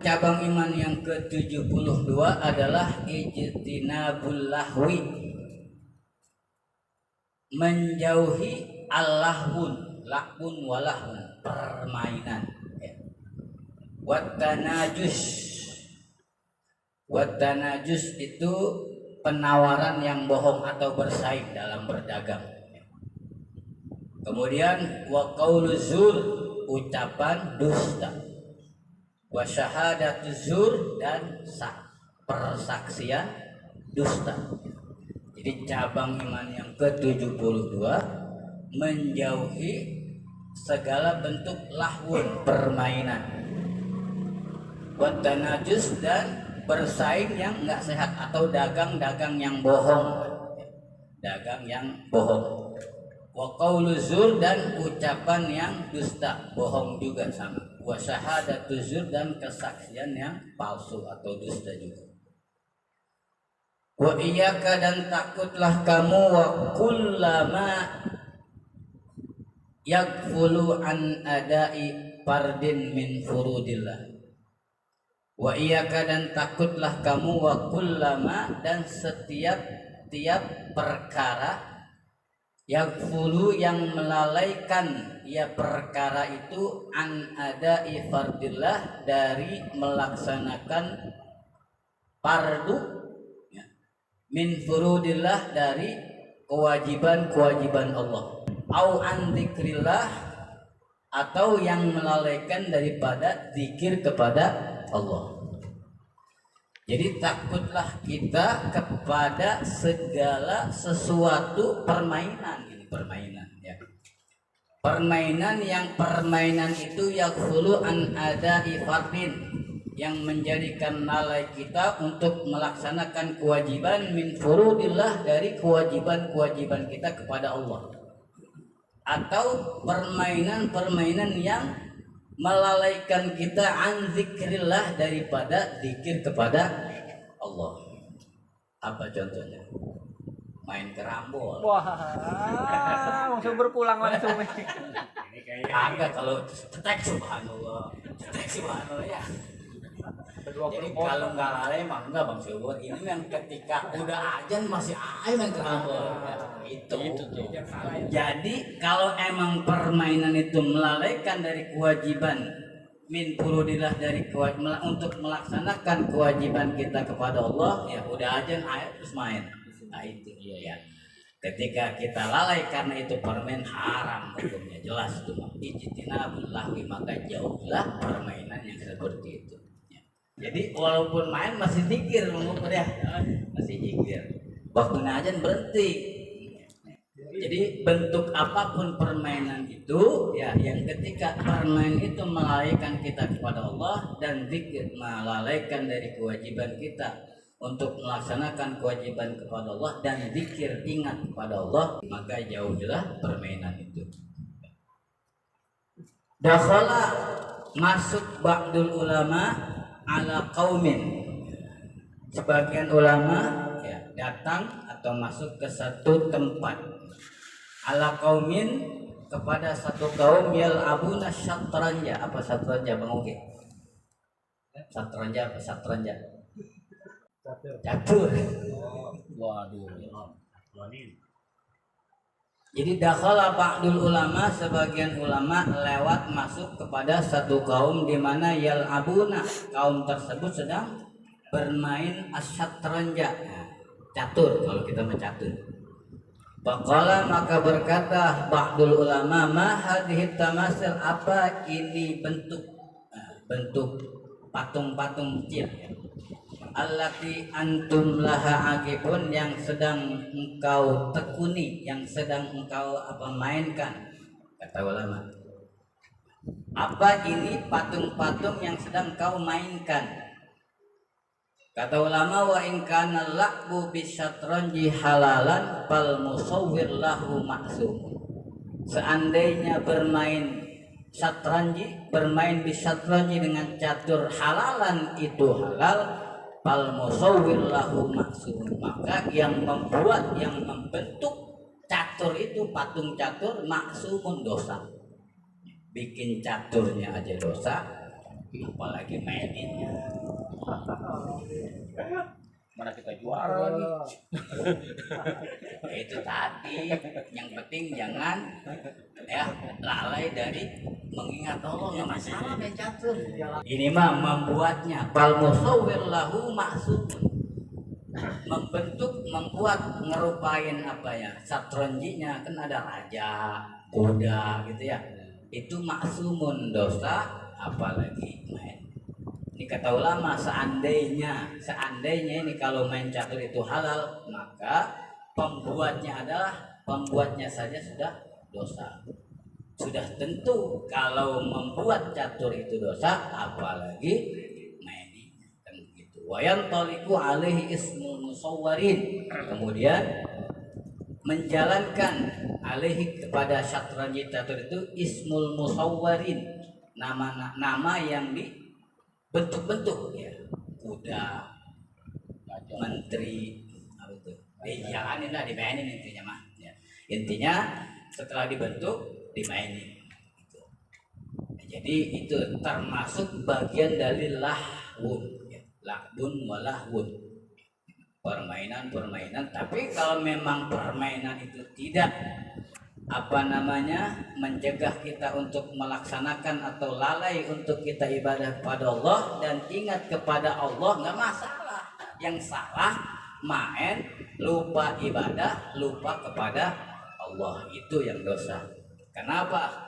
cabang iman yang ke-72 adalah ijtinabul lahwi, menjauhi allahun, lahun walahun, permainan. Watanajus itu penawaran yang bohong atau bersaing dalam berdagang. Kemudian wa qaulu zur, ucapan dusta. Wa syahadatu zur, dan persaksian dusta. Jadi cabang iman yang ke-72 menjauhi segala bentuk lahun, permainan. Wa tanajus, dan bersaing yang enggak sehat atau dagang-dagang yang bohong. Dagang yang bohong. Wa qaulu zur, dan ucapan yang dusta, bohong juga sama. Wa syahadatu zur, dan kesaksian yang palsu atau dusta juga. Wa iyyaka, dan takutlah kamu, wa kullama yaghfulu an adai fardin min furudillah. Wa iyyaka, dan takutlah kamu, wa kullama, dan setiap perkara yaghfulu, yang melalaikan ya perkara itu, an adai fardillah, dari melaksanakan fardu ya, min furudillah, dari kewajiban Allah, au an dzikrillah, atau yang melalaikan daripada zikir kepada Allah. Jadi takutlah kita kepada segala sesuatu permainan, ini permainan ya. Permainan itu yaghfulu an adai fardin, yang menjadikan lalai kita untuk melaksanakan kewajiban min furudillah, dari kewajiban kita kepada Allah. Atau permainan yang melalaikan kita an zikrillah, daripada zikir kepada Allah. Apa contohnya? Main kerambol. Wah, langsung berpulang langsung. Ini kayak kalau cetek subhanallah ya. Jadi kalau nggak lalai mah enggak Bang Syubur. Ini yang ketika udah ajan masih aja main kerambol. Itu tuh. Jadi kalau emang permainan itu melalaikan dari kewajiban min furudillah, dari kewajiban untuk melaksanakan kewajiban kita kepada Allah, ya udah ajan ayo terus main. Nah itu ya. Ketika kita lalai karena itu permain, haram hukumnya, jelas itu. Ijtinabul lahwi, maka jauhlah permainan yang seperti itu. Jadi walaupun main masih zikir mengukur ya, masih zikir. Waktu azan berhenti. Jadi bentuk apapun permainan itu ya, yang ketika permainan itu melalaikan kita kepada Allah, dan zikir melalaikan dari kewajiban kita untuk melaksanakan kewajiban kepada Allah, dan zikir ingat kepada Allah, maka jauhilah permainan itu. Dakhala, masuk ba'dul ulama ala qaumin, sebagian ulama ya, datang atau masuk ke satu tempat, ala qaumin, kepada satu kaum, yal'abuna syatranja. Apa syatranja Bang Oke? Syatranja apa syatranja? Catur. Waduh. Jadi dakhala ba'dul ulama, sebagian ulama lewat masuk kepada satu kaum di mana yal'abuna, kaum tersebut sedang bermain asyatranja, catur kalau kita mencatur. Faqala, maka berkata ba'dul ulama, ma hadhihi tamasil, apa ini bentuk patung-patung kecil allati antum laha akifun, yang sedang engkau tekuni, yang sedang engkau mainkan. Kata ulama, apa ini patung-patung yang sedang kau mainkan? Kata ulama, wa in kana la'bu bisyatranji halalan fal musawwir lahu maksum. Seandainya bermain syatranji, bermain bisyatranji dengan catur halalan itu halal, fal musawwir lahu maksum, maka yang membuat, yang membentuk catur itu, patung catur, maksumun, dosa. Bikin caturnya aja dosa, apalagi maininnya. Mana kita juara lagi. Itu tadi yang penting jangan ya lalai dari mengingat Allah, nggak masalah main catur. Ini mah membuatnya fal musawwir lahu maksud, membentuk, membuat, ngerupain apa ya, satronjinya kan ada raja, kuda gitu ya, itu maksumun dosa, apalagi main. Ini kata ulama, seandainya ini kalau main catur itu halal, maka pembuatnya saja sudah dosa. Sudah tentu kalau membuat catur itu dosa, apalagi mainnya kan gitu. Wayan toliku alaihi ismul musawwarin, kemudian menjalankan alaihi kepada syatranji catur itu ismul musawwarin, nama yang dibentuk-bentuk ya, kuda, menteri, apa itu, dijalanin lah, dimainin intinya mah ya. Intinya setelah dibentuk dimainin gitu. Jadi itu termasuk bagian dari lahwun ya. Lahwun walahwun, permainan. Tapi kalau memang permainan itu tidak mencegah kita untuk melaksanakan atau lalai untuk kita ibadah kepada Allah dan ingat kepada Allah, nggak masalah. Yang salah main, lupa ibadah, lupa kepada Allah, itu yang dosa. Kenapa?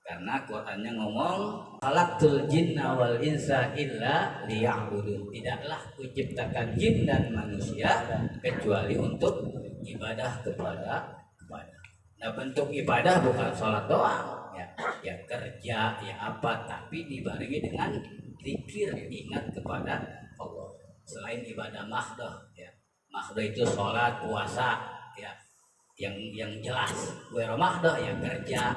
Karena Qur'annya ngomong khalaqtul jinna wal insa illa liya'budun. Tidaklah kuciptakan jin dan manusia kecuali untuk ibadah kepada. Nah, bentuk ibadah bukan sholat doang ya kerja ya apa, tapi dibarengi dengan zikir, ingat kepada Allah. Selain ibadah mahdoh ya, mahdoh itu sholat, puasa ya, yang jelas. Gue mahdoh ya kerja,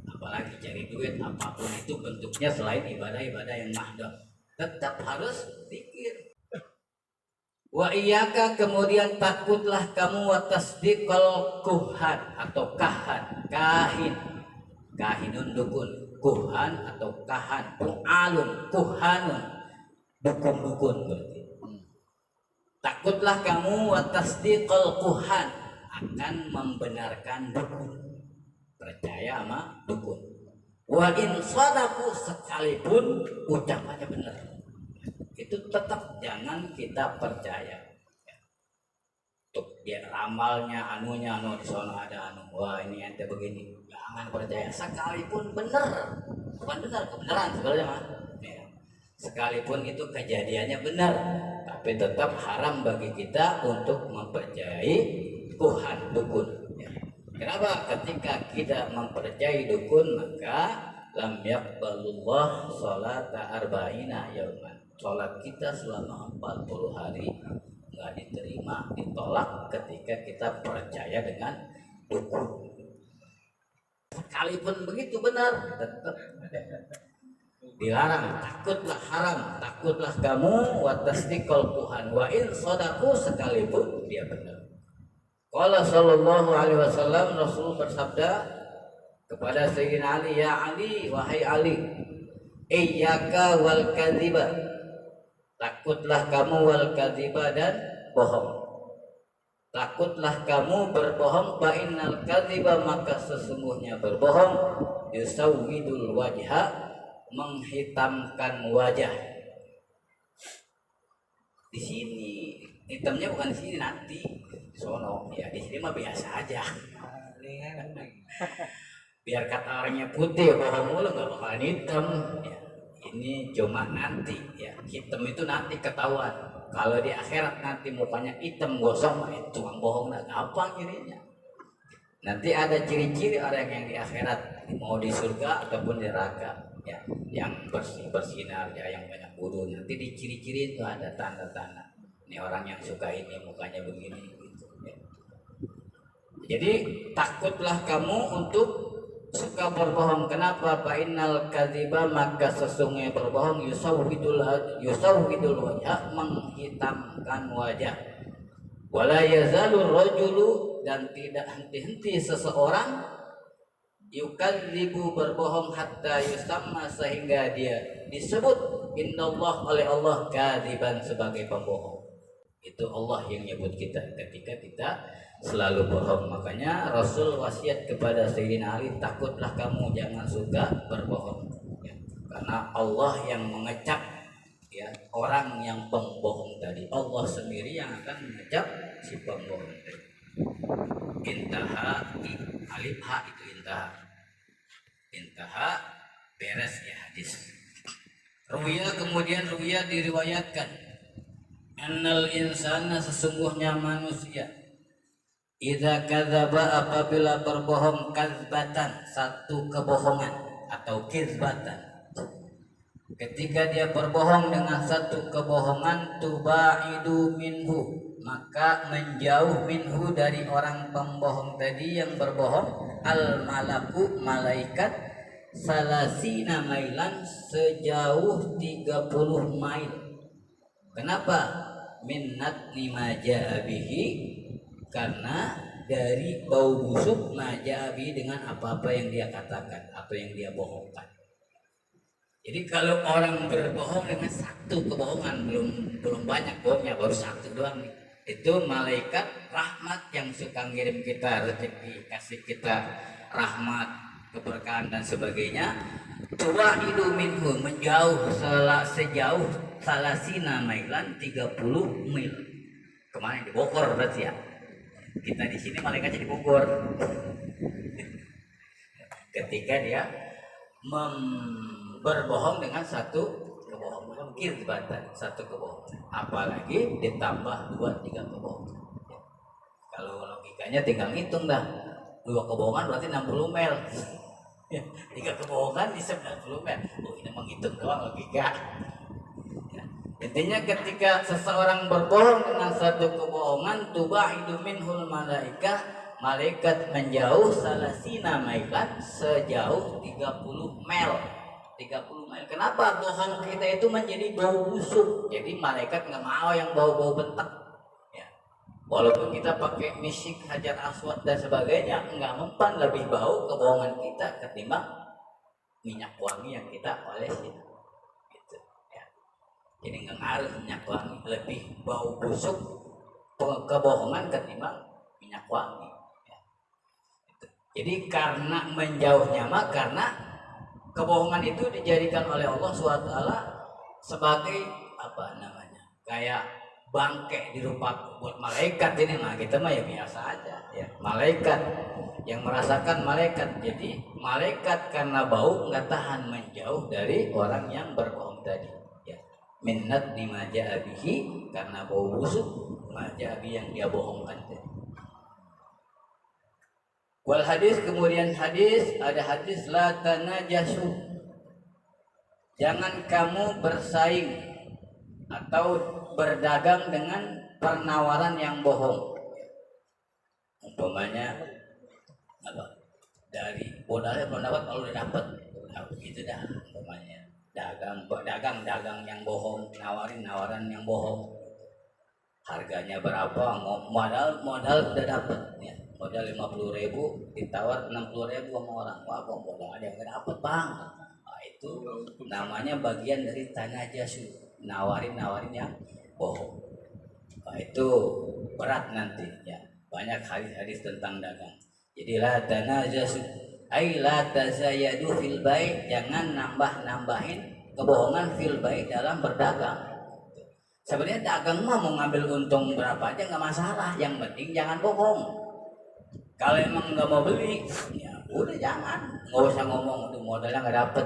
apalagi cari duit, apapun itu bentuknya selain ibadah yang mahdoh, tetap harus zikir. Wa iyyaka, kemudian takutlah kamu wa tasdiqal kuhan atau kahinun dukun, kuhan atau kahan, alun kuhanun, dukun berarti. Takutlah kamu wa tasdiqal kuhan, akan membenarkan dukun, percaya sama dukun. Wa in shadaku, sekalipun ucapannya benar, itu tetap jangan kita percaya. Untuk dia ramalnya anu di sana ada anu, wah ini ente begini, jangan percaya sekalipun benar. Bukan benar, kebenaran sebenarnya mah ya. Sekalipun itu kejadiannya benar, tapi tetap haram bagi kita untuk mempercayai Tuhan dukun ya. Kenapa? Ketika kita mempercayai dukun, maka lam yaqbalullah sholata arba'ina yauman, sholat kita selama 40 hari nggak diterima, ditolak ketika kita percaya dengan dukun. Sekalipun begitu benar, tetap dilarang. Takutlah haram, takutlah kamu wa tasdiqal Tuhan wa in shadaku, sekalipun dia benar. Qala sallallahu alaihi wasallam, Rasul bersabda kepada Sayyidina Ali, ya Ali, wahai Ali, iyyaka wal kadhiba, takutlah kamu wal kadhiba, dan bohong. Takutlah kamu berbohong, fa innal kadhiba, maka sesungguhnya berbohong, yusawwidul wajha, menghitamkan wajah. Di sini hitamnya bukan di sini, nanti sono ya, di sini mah biasa aja. Biar kata orangnya putih, bohong mulu nggak bakalan hitam ya. Ini cuma nanti ya, hitam itu nanti ketahuan. Kalau di akhirat nanti mukanya hitam gosong, itu tukang bohong, nah gampang ininya. Nanti ada ciri-ciri orang yang di akhirat, mau di surga ataupun di neraka ya, yang bersih bersinar ya, yang banyak wudu. Nanti di ciri-ciri itu ada tanda-tanda, ini orang yang suka ini mukanya begini gitu ya. Jadi takutlah kamu untuk suka berbohong. Kenapa? Fa innal kadhiba, maka sesungguhnya berbohong, yusawwidul wajha, menghitamkan wajah. Wala yazalur rajulu, dan tidak henti-henti seseorang yukadzibu berbohong hatta yusamma sehingga dia disebut indallah oleh Allah kadziban sebagai pembohong. Itu Allah yang nyebut kita ketika kita selalu bohong. Makanya Rasul wasiat kepada Sayyidina Ali, takutlah kamu jangan suka berbohong ya. Karena Allah yang mengecap ya orang yang pembohong tadi. Allah sendiri yang akan mengecap si pembohong tadi. Intaha alif ha itu intaha beres ya hadis. Kemudian ruya diriwayatkan annal insana sesungguhnya manusia idza kadzaba apabila berbohong kadzbatan satu kebohongan atau kizbatan, ketika dia berbohong dengan satu kebohongan tubaidu minhu maka menjauh minhu dari orang pembohong tadi yang berbohong al malaku malaikat salasina mailan sejauh 30 mil. Kenapa? Minnat lima ja'abihi karena dari bau busuk maja'abi dengan apa-apa yang dia katakan, apa yang dia bohongkan. Jadi kalau orang berbohong dengan satu kebohongan, belum banyak bohongnya, baru satu doang nih. Itu malaikat rahmat yang suka ngirim kita rezeki, kasih kita rahmat, keberkahan dan sebagainya. Tuwa'idu minhu menjauh sejauh salasina mailan 30 mil. Kemana? Di Bogor berarti ya. Kita di sini malaikatnya di Bogor. Ketika dia berbohong dengan satu kebohongan, kizbatan, satu kebohongan, apalagi ditambah 2-3 kebohongan. Kalau logikanya tinggal ngitung dah, 2 kebohongan berarti 60 mil, 3 kebohongan di 90 mil. Oh, ini menghitung doang logika. Intinya ketika seseorang berbohong dengan satu kebohongan tubaidu minhul malaikah, malaikat menjauh salasina mailan sejauh 30 mil. 30 mil. Kenapa? Bohong kita itu menjadi bau busuk. Jadi malaikat nggak mau yang bau-bau bentak. Ya. Walaupun kita pakai misik, hajar aswad dan sebagainya, nggak mempan lebih bau kebohongan kita ketimbang minyak wangi yang kita olesin. Gitu. Ya. Jadi nggak ngaruh minyak wangi, lebih bau busuk kebohongan ketimbang minyak wangi. Ya. Gitu. Jadi karena menjauhnya mah karena kebohongan itu dijadikan oleh Allah SWT sebagai apa namanya, kayak bangke di rupa buat malaikat ini. Nah kita mah ya biasa aja ya, malaikat yang merasakan malaikat. Jadi malaikat karena bau nggak tahan menjauh dari orang yang berbohong tadi ya. Minnat lima ja'abihi karena bau busuk maja'abi yang dia bohongkan tadi. Wal hadis, kemudian hadis, ada hadis la tanajasu, jangan kamu bersaing atau berdagang dengan penawaran yang bohong. Umpamanya apa? Dari modalnya belum dapat, kalau udah dapat, nah, begitu dah. Umpamanya dagang yang bohong, nawaran yang bohong. Harganya berapa? Modal udah dapat ya. Modal 50.000 ditawar 60.000 sama orang. Wah, kok bohong ada yang dapat, Bang. Nah, itu namanya bagian dari tanajasu, nawarin yang bohong. Nah, itu berat nanti ya. Banyak hadis-hadis tentang dagang. Jadi la tanajasu ai la tazayadu fil bai', jangan nambahin kebohongan fil bai' dalam berdagang. Sebenarnya dagang mah mau ngambil untung berapa aja nggak masalah, yang penting jangan bohong. Kalau emang nggak mau beli, ya udah jangan, nggak usah ngomong tuh modalnya nggak dapet,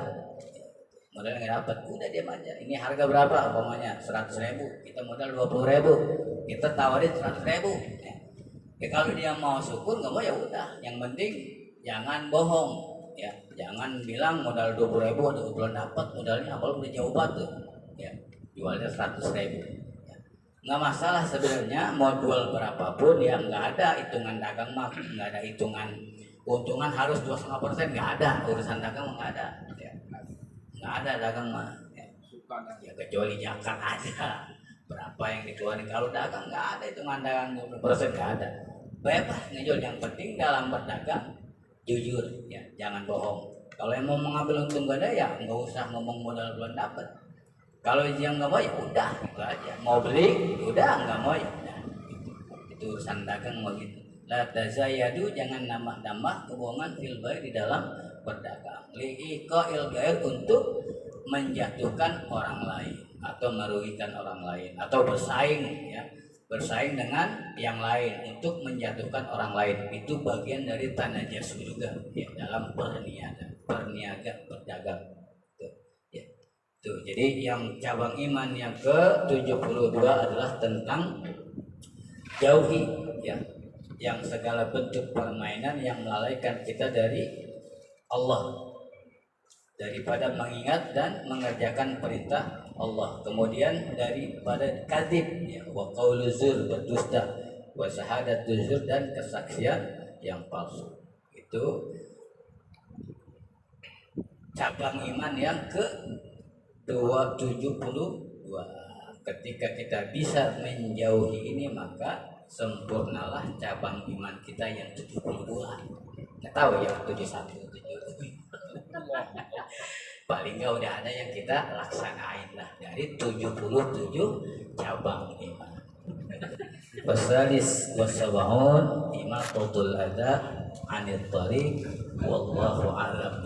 udah diam aja. Ini harga berapa? Umpamanya 100.000, kita modal 20.000, kita tawarin 100.000. Ya kalau dia mau syukur, nggak mau ya udah. Yang penting jangan bohong, ya jangan bilang modal 20.000 ada bulan dapat, modalnya kalau udah jauh banget tuh, ya jualnya 100.000. Nggak masalah sebenarnya mau jual berapapun ya, nggak ada hitungan dagang mah, nggak ada hitungan keuntungan harus 2,5%, nggak ada. Urusan dagang nggak ada ya. Nggak ada dagang mah ya kecuali zakat aja berapa yang dikeluarin. Kalau dagang nggak ada hitungan dagang 20%, nggak ada, bebas ngejual. Yang penting dalam berdagang jujur ya, jangan bohong. Kalau yang mau mengambil untung gede ya nggak usah ngomong modal belum dapat. Kalau yang nggak mau ya udah gitu aja. Mau beli udah, nggak mau ya udah. Itu urusan dagang mau gitu. La tazayadu, jangan nambah-nambah kebohongan fil bai di dalam berdagang. Liqa'il ghair, untuk menjatuhkan orang lain atau merugikan orang lain atau bersaing ya. Bersaing dengan yang lain untuk menjatuhkan orang lain, itu bagian dari tanajasu juga ya, dalam berniaga berdagang tuh, ya. Tuh, jadi yang cabang iman yang ke-72 adalah tentang jauhi ya, yang segala bentuk permainan yang melalaikan kita dari Allah, daripada mengingat dan mengerjakan perintah Allah. Kemudian daripada kadzib ya, wa qaulu zur, berdusta, wa syahadatu zur, dan kesaksian yang palsu. Itu cabang iman yang ke-272. Ketika kita bisa menjauhi ini, maka sempurnalah cabang iman kita yang 72. Nggak tahu ya 71, 72. Paling nggak udah ada yang kita laksanain lah dari 77 cabang iman. Wasalis wasabahun imatatul adha anit tariq, wallahu a'lam.